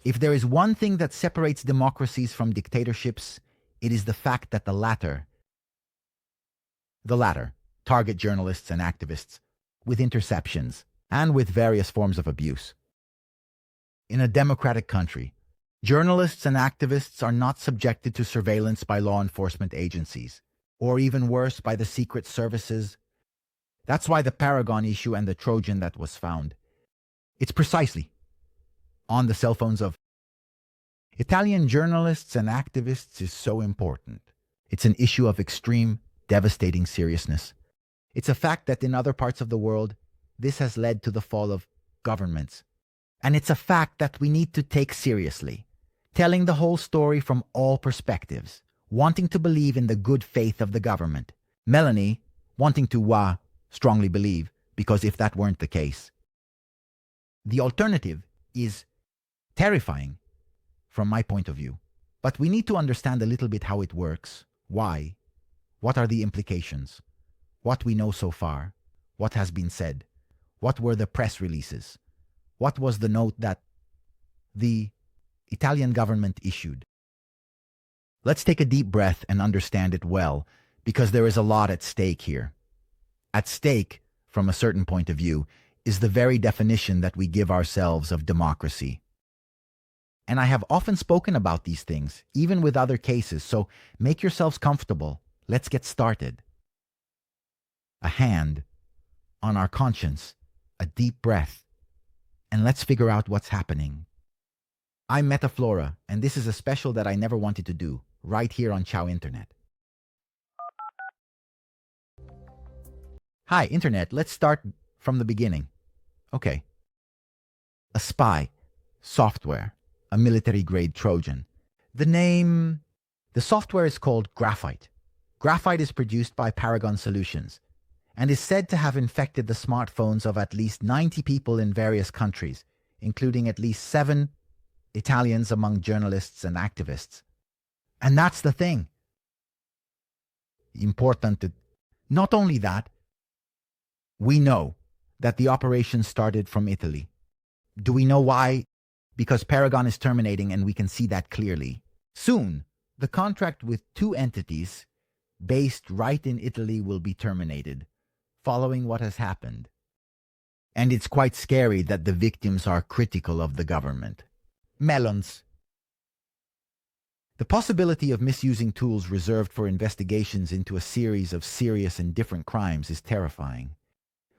If there is one thing that separates democracies from dictatorships, it is the fact that the latter target journalists and activists with interceptions and with various forms of abuse. In a democratic country, journalists and activists are not subjected to surveillance by law enforcement agencies, or even worse, by the secret services. That's why the Paragon issue and the Trojan that was found, it's precisely on the cell phones of Italian journalists and activists is so important. It's an issue of extreme, devastating seriousness. It's a fact that in other parts of the world, this has led to the fall of governments. And it's a fact that we need to take seriously, telling the whole story from all perspectives, wanting to believe in the good faith of the government. Melanie, wanting to strongly believe, because if that weren't the case, the alternative is terrifying from my point of view. But we need to understand a little bit how it works, why, what are the implications, what we know so far, what has been said, what were the press releases, what was the note that the Italian government issued. Let's take a deep breath and understand it well, because there is a lot at stake here. At stake, from a certain point of view, is the very definition that we give ourselves of democracy. And I have often spoken about these things, even with other cases, so make yourselves comfortable. Let's get started. A hand on our conscience, a deep breath, and let's figure out what's happening. I'm Metaflora, and this is a special that I never wanted to do, right here on Ciao Internet. Hi, Internet, let's start from the beginning. Okay. A spy, software, a military-grade Trojan. The software is called Graphite. Graphite is produced by Paragon Solutions and is said to have infected the smartphones of at least 90 people in various countries, including at least 7 Italians among journalists and activists. And that's the thing. Not only that, we know that the operation started from Italy. Do we know why? Because Paragon is terminating, and we can see that clearly. Soon, the contract with 2 entities based right in Italy will be terminated, following what has happened. And it's quite scary that the victims are critical of the government. Melons. The possibility of misusing tools reserved for investigations into a series of serious and different crimes is terrifying.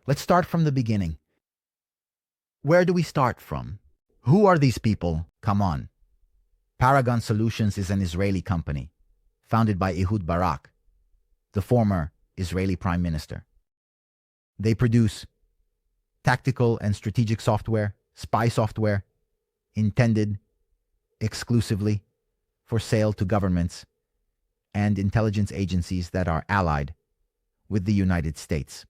Let's start from the beginning. Where do we start from? Who are these people? Come on. Paragon Solutions is an Israeli company, founded by Ehud Barak, the former Israeli Prime Minister. They produce tactical and strategic software, spy software, intended exclusively for sale to governments and intelligence agencies that are allied with the United States.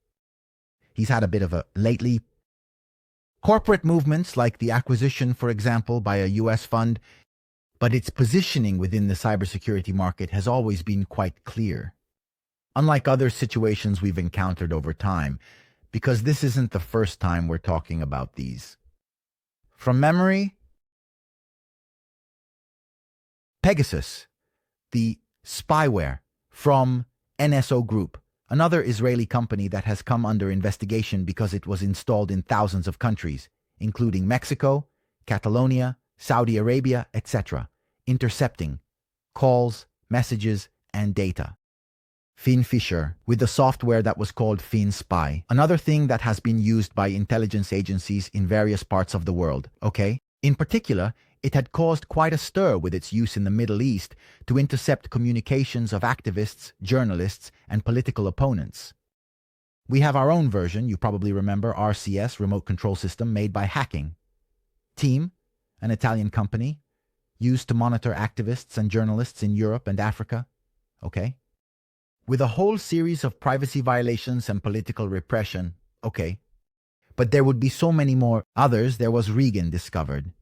He's had a bit of a lately corporate movements like the acquisition, for example, by a US fund, but its positioning within the cybersecurity market has always been quite clear. Unlike other situations we've encountered over time, because this isn't the first time we're talking about these. From memory, Pegasus, the spyware from NSO Group, another Israeli company that has come under investigation because it was installed in thousands of countries, including Mexico, Catalonia, Saudi Arabia, etc., intercepting calls, messages, and data. FinFisher, with the software that was called FinSpy, another thing that has been used by intelligence agencies in various parts of the world, okay? In particular, it had caused quite a stir with its use in the Middle East to intercept communications of activists, journalists, and political opponents. We have our own version, you probably remember, RCS, Remote Control System, made by Hacking. Team, an Italian company, used to monitor activists and journalists in Europe and Africa. Okay. With a whole series of privacy violations and political repression. Okay. But there would be so many more others. There was Regan discovered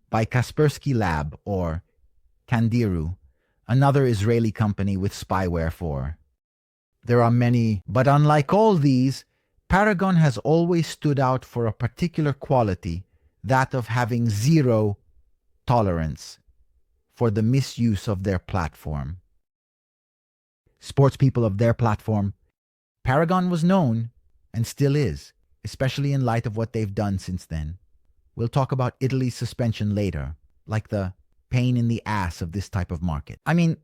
by Kaspersky Lab, or Kandiru, another Israeli company with spyware for. There are many, but unlike all these, Paragon has always stood out for a particular quality, that of having zero tolerance for the misuse of their platform. Sports people of their platform, Paragon was known and still is, especially in light of what they've done since then. We'll talk about Italy's suspension later, like the pain in the ass of this type of market. I mean,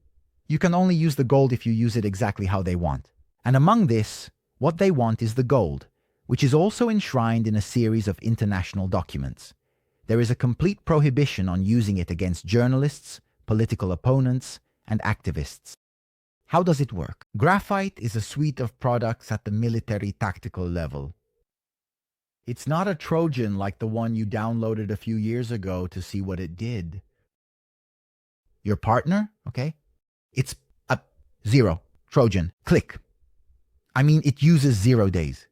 you can only use the gold if you use it exactly how they want. And among this, what they want is the gold, which is also enshrined in a series of international documents. There is a complete prohibition on using it against journalists, political opponents, and activists. How does it work? Graphite is a suite of products at the military tactical level. It's not a Trojan like the one you downloaded a few years ago to see what it did. Your partner, okay? It's a zero Trojan. Click. I mean, it uses 0 days.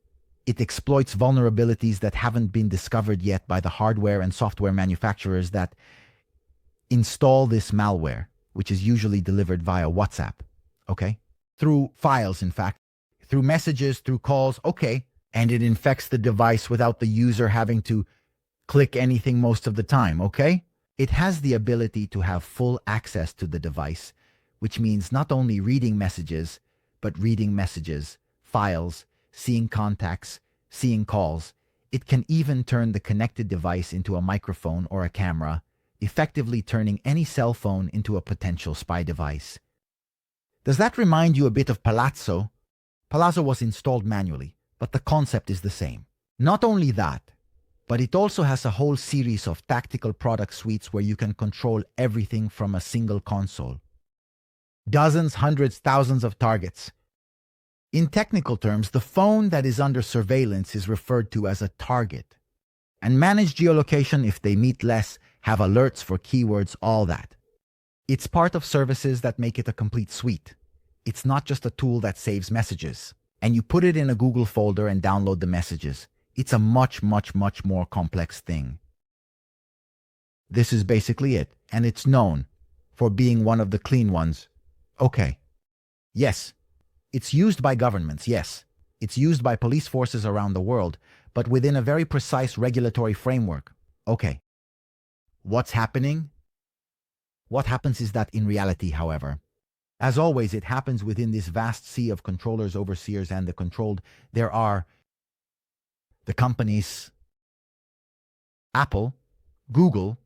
It exploits vulnerabilities that haven't been discovered yet by the hardware and software manufacturers that install this malware, which is usually delivered via WhatsApp, okay? Through files, in fact, through messages, through calls, okay? And it infects the device without the user having to click anything most of the time, okay? It has the ability to have full access to the device, which means not only reading messages, but reading messages, files, seeing contacts, seeing calls. It can even turn the connected device into a microphone or a camera, effectively turning any cell phone into a potential spy device. Does that remind you a bit of Palazzo? Palazzo was installed manually, but the concept is the same. Not only that, but it also has a whole series of tactical product suites where you can control everything from a single console. Dozens, hundreds, thousands of targets. In technical terms, the phone that is under surveillance is referred to as a target. And manage geolocation if they meet less, have alerts for keywords, all that. It's part of services that make it a complete suite. It's not just a tool that saves messages, and you put it in a Google folder and download the messages. It's a much, much, much more complex thing. This is basically it, and it's known for being one of the clean ones. Okay. Yes. It's used by governments, yes. It's used by police forces around the world, but within a very precise regulatory framework. Okay. What's happening? What happens is that in reality, however, as always, it happens within this vast sea of controllers, overseers, and the controlled. There are the companies, Apple, Google,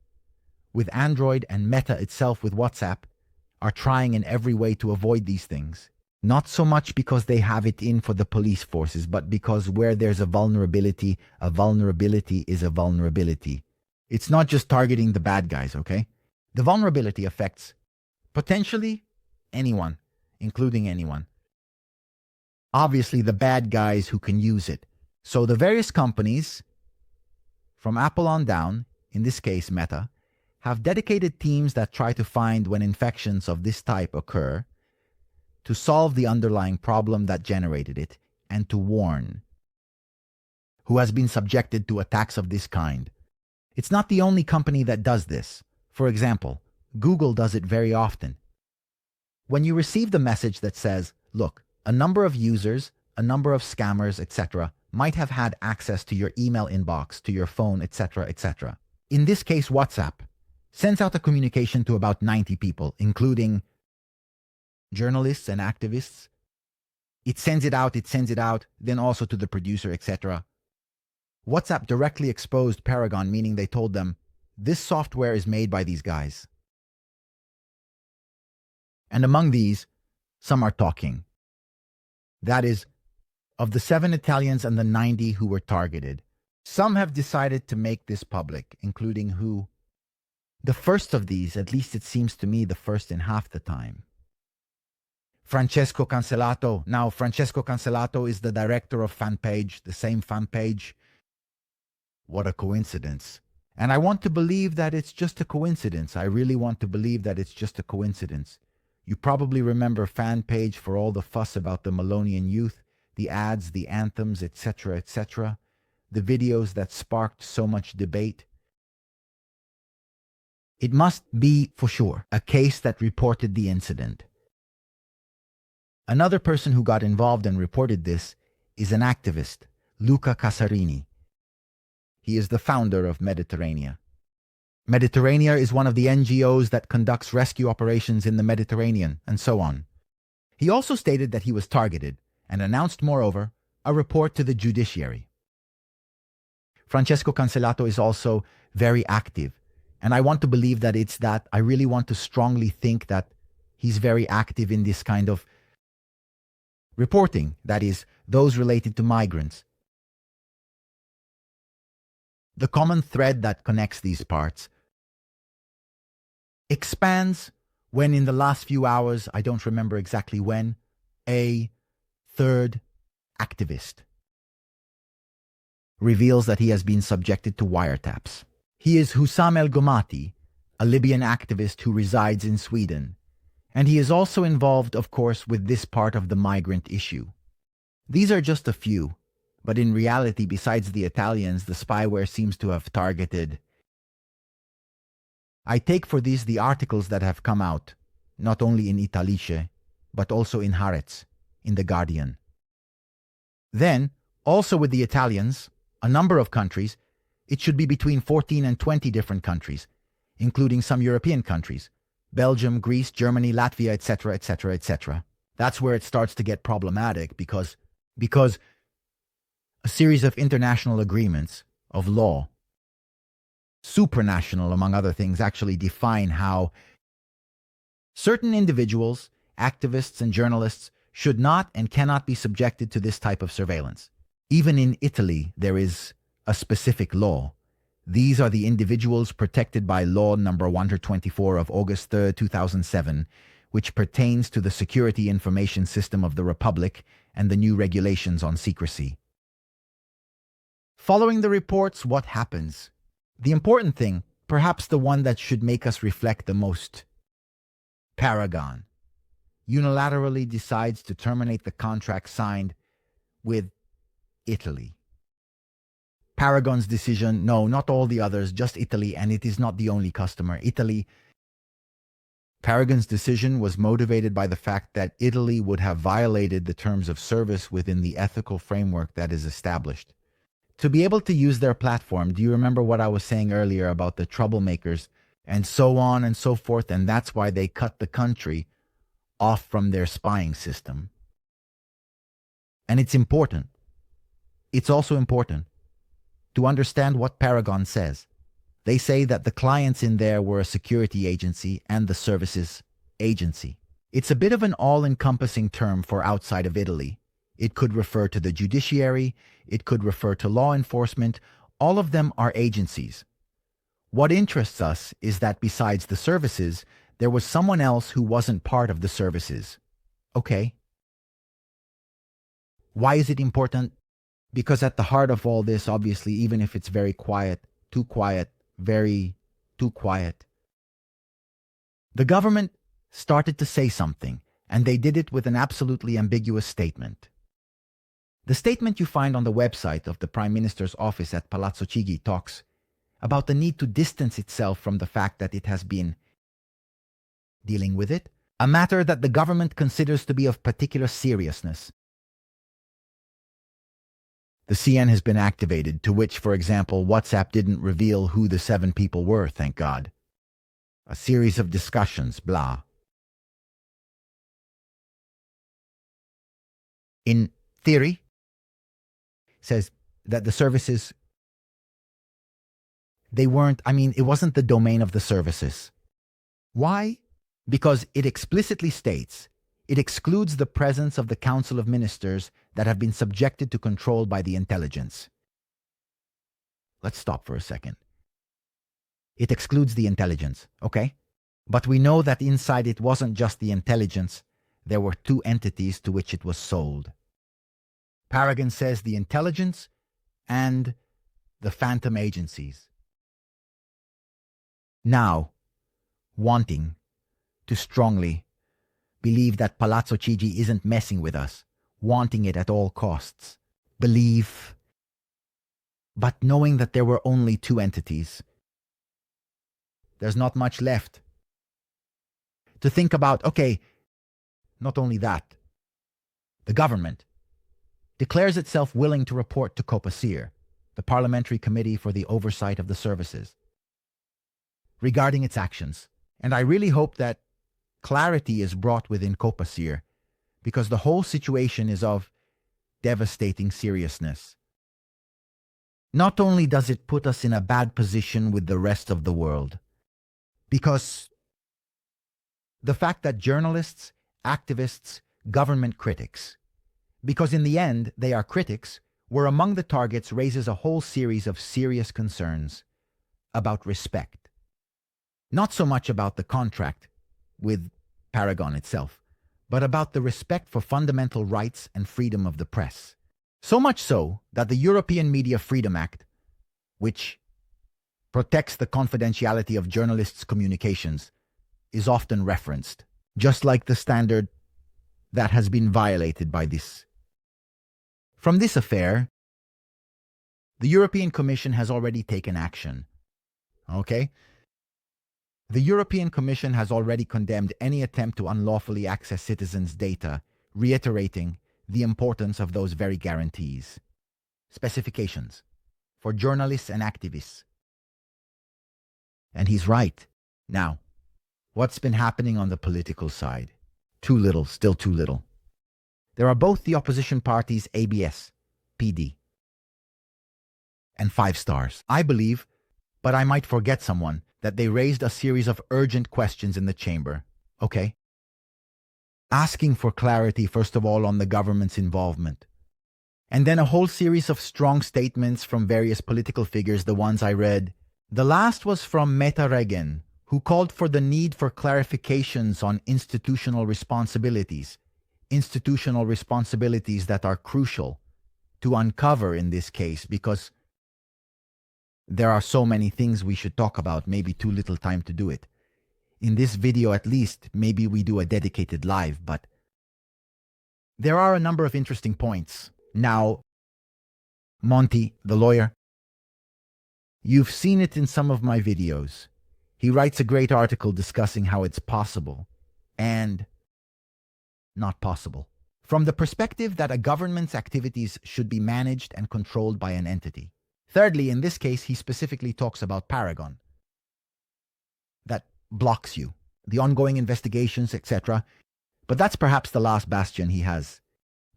with Android, and Meta itself with WhatsApp, are trying in every way to avoid these things. Not so much because they have it in for the police forces, but because where there's a vulnerability is a vulnerability. It's not just targeting the bad guys, okay? The vulnerability affects potentially anyone, including anyone. Obviously, the bad guys who can use it. So the various companies, from Apple on down, in this case Meta, have dedicated teams that try to find when infections of this type occur, to solve the underlying problem that generated it, and to warn who has been subjected to attacks of this kind. It's not the only company that does this. For example, Google does it very often. When you receive the message that says, look, a number of users, a number of scammers, etc., might have had access to your email inbox, to your phone, etc., etc. In this case, WhatsApp sends out a communication to about 90 people, including journalists and activists. It sends it out, then also to the producer, etc. WhatsApp directly exposed Paragon, meaning they told them, this software is made by these guys. And among these, some are talking. That is, of the 7 Italians and the 90 who were targeted, some have decided to make this public, including who? The first of these, at least it seems to me the first in half the time. Francesco Cancellato. Now, Francesco Cancellato is the director of Fanpage, the same Fanpage. What a coincidence. And I want to believe that it's just a coincidence. I really want to believe that it's just a coincidence. You probably remember Fanpage for all the fuss about the Malonian youth, the ads, the anthems, etc., etc., the videos that sparked so much debate. It must be, for sure, a case that reported the incident. Another person who got involved and reported this is an activist, Luca Casarini. He is the founder of Mediterranea. Mediterranea is one of the NGOs that conducts rescue operations in the Mediterranean, and so on. He also stated that he was targeted and announced, moreover, a report to the judiciary. Francesco Cancellato is also very active, and I want to believe that it's that. I really want to strongly think that he's very active in this kind of reporting, that is, those related to migrants. The common thread that connects these parts expands when in the last few hours, I don't remember exactly when, a third activist reveals that he has been subjected to wiretaps. He is Hussam El Gomati, a Libyan activist who resides in Sweden, and he is also involved, of course, with this part of the migrant issue. These are just a few, but in reality, besides the Italians, the spyware seems to have targeted. I take for these the articles that have come out, not only in Italice, but also in Haaretz, in The Guardian. Then, also with the Italians, a number of countries, it should be between 14 and 20 different countries, including some European countries, Belgium, Greece, Germany, Latvia, etc., etc., etc. That's where it starts to get problematic because a series of international agreements of law, supranational among other things, actually define how certain individuals, activists, and journalists should not and cannot be subjected to this type of surveillance. Even in Italy, there is a specific law. These are the individuals protected by Law number 124 of August 3, 2007, which pertains to the security information system of the Republic and the new regulations on secrecy. Following the reports, what happens? The important thing, perhaps the one that should make us reflect the most. Paragon unilaterally decides to terminate the contract signed with Italy. Paragon's decision, no, not all the others, just Italy, and it is not the only customer. Italy. Paragon's decision was motivated by the fact that Italy would have violated the terms of service within the ethical framework that is established. To be able to use their platform, do you remember what I was saying earlier about the troublemakers and so on and so forth? And that's why they cut the country off from their spying system. And it's important. It's also important to understand what Paragon says. They say that the clients in there were a security agency and the services agency. It's a bit of an all-encompassing term for outside of Italy. It could refer to the judiciary, it could refer to law enforcement. All of them are agencies. What interests us is that besides the services, there was someone else who wasn't part of the services. Okay. Why is it important? Because at the heart of all this, obviously, even if it's very quiet, too quiet, very too quiet, the government started to say something, and they did it with an absolutely ambiguous statement. The statement you find on the website of the Prime Minister's office at Palazzo Chigi talks about the need to distance itself from the fact that it has been dealing with it, a matter that the government considers to be of particular seriousness. The CN has been activated, to which, for example, WhatsApp didn't reveal who the 7 people were, thank God. A series of discussions, blah. In theory, says that the services, it wasn't the domain of the services. Why? Because it explicitly states it excludes the presence of the Council of Ministers that have been subjected to control by the intelligence. Let's stop for a second. It excludes the intelligence, okay? But we know that inside it wasn't just the intelligence. There were 2 entities to which it was sold. Paragon says the intelligence and the phantom agencies. Now, wanting to strongly believe that Palazzo Chigi isn't messing with us, wanting it at all costs, believe, but knowing that there were only 2 entities, there's not much left to think about. Okay, not only that, the government declares itself willing to report to COPACIR, the Parliamentary Committee for the Oversight of the Services. regarding its actions. And I really hope that clarity is brought within Copasir, because the whole situation is of devastating seriousness. Not only does it put us in a bad position with the rest of the world, because the fact that journalists, activists, government critics, because in the end they are critics, were among the targets raises a whole series of serious concerns about respect. Not so much about the contract with Paragon itself, but about the respect for fundamental rights and freedom of the press. So much so that the European Media Freedom Act, which protects the confidentiality of journalists' communications, is often referenced, just like the standard that has been violated by this. From this affair, the European Commission has already taken action. Okay? The European Commission has already condemned any attempt to unlawfully access citizens' data, reiterating the importance of those very guarantees. Specifications for journalists and activists. And he's right. Now, what's been happening on the political side? Too little, still too little. There are both the opposition parties ABS, PD, and 5 stars. I believe, but I might forget someone, that they raised a series of urgent questions in the chamber. Okay? Asking for clarity, first of all, on the government's involvement. And then a whole series of strong statements from various political figures, the ones I read. The last was from Meta Regen, who called for the need for clarifications on institutional responsibilities that are crucial to uncover in this case, because there are so many things we should talk about, maybe too little time to do it. In this video at least, maybe we do a dedicated live, but there are a number of interesting points. Now, Monty, the lawyer, you've seen it in some of my videos. He writes a great article discussing how it's possible and not possible, from the perspective that a government's activities should be managed and controlled by an entity. Thirdly, in this case, he specifically talks about Paragon, that blocks you, the ongoing investigations, etc. But that's perhaps the last bastion he has.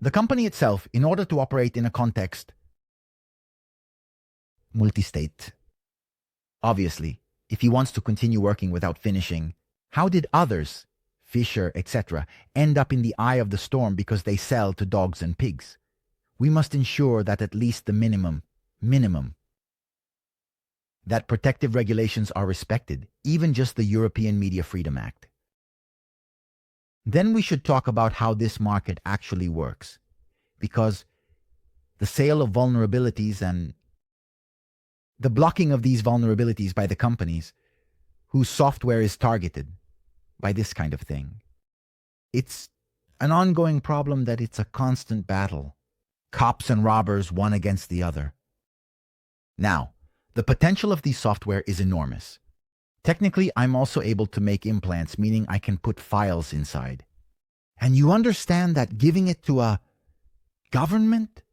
The company itself, in order to operate in a context multi-state, obviously, if he wants to continue working without finishing, how did others, Fisher, etc., end up in the eye of the storm because they sell to dogs and pigs? We must ensure that at least the minimum, that protective regulations are respected, even just the European Media Freedom Act. Then we should talk about how this market actually works, because the sale of vulnerabilities and the blocking of these vulnerabilities by the companies whose software is targeted by this kind of thing, it's an ongoing problem that it's a constant battle. Cops and robbers, one against the other. Now, the potential of these software is enormous. Technically, I'm also able to make implants, meaning I can put files inside. And you understand that giving it to a government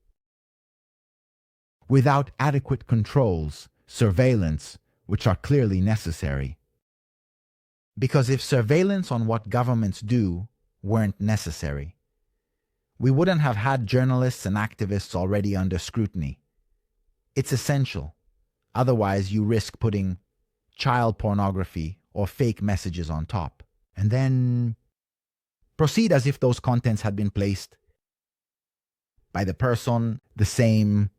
without adequate controls, surveillance, which are clearly necessary. Because if surveillance on what governments do weren't necessary, we wouldn't have had journalists and activists already under scrutiny. It's essential. Otherwise, you risk putting child pornography or fake messages on top, and then proceed as if those contents had been placed by the person the same.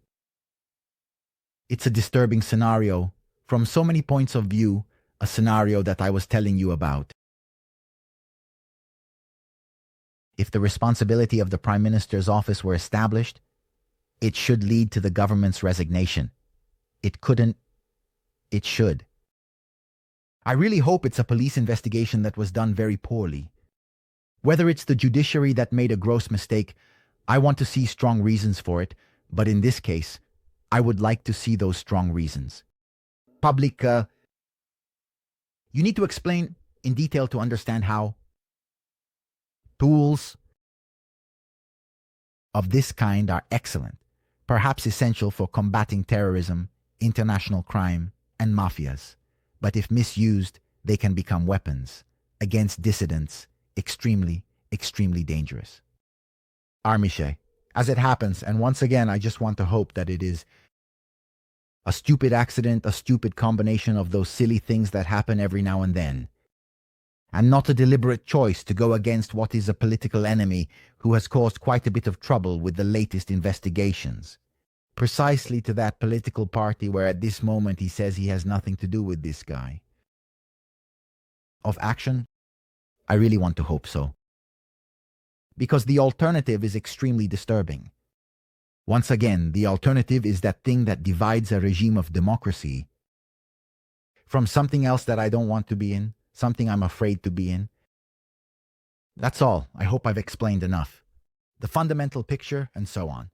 It's a disturbing scenario from so many points of view, a scenario that I was telling you about. If the responsibility of the Prime Minister's office were established, it should lead to the government's resignation. It couldn't. It should. I really hope it's a police investigation that was done very poorly. Whether it's the judiciary that made a gross mistake, I want to see strong reasons for it, but in this case, I would like to see those strong reasons. Public, you need to explain in detail to understand how tools of this kind are excellent, perhaps essential for combating terrorism, international crime, and mafias. but if misused, they can become weapons against dissidents, extremely, extremely dangerous. Armiche, as it happens, and once again, I just want to hope that it is a stupid accident, a stupid combination of those silly things that happen every now and then, and not a deliberate choice to go against what is a political enemy who has caused quite a bit of trouble with the latest investigations. Precisely to that political party where at this moment he says he has nothing to do with this guy. Of action? I really want to hope so. Because the alternative is extremely disturbing. Once again, the alternative is that thing that divides a regime of democracy from something else that I don't want to be in, something I'm afraid to be in. That's all. I hope I've explained enough. The fundamental picture and so on.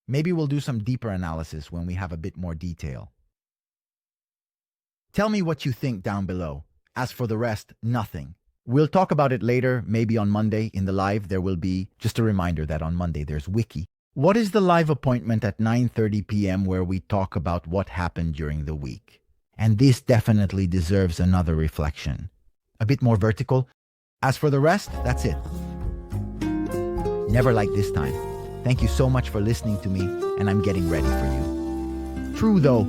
Maybe we'll do some deeper analysis when we have a bit more detail. Tell me what you think down below. As for the rest, nothing. We'll talk about it later, maybe on Monday in the live. There will be, just a reminder that on Monday there's Wiki. What is the live appointment at 9:30 p.m. where we talk about what happened during the week? And this definitely deserves another reflection. A bit more vertical. As for the rest, that's it. Never like this time. Thank you so much for listening to me, and I'm getting ready for you. True though,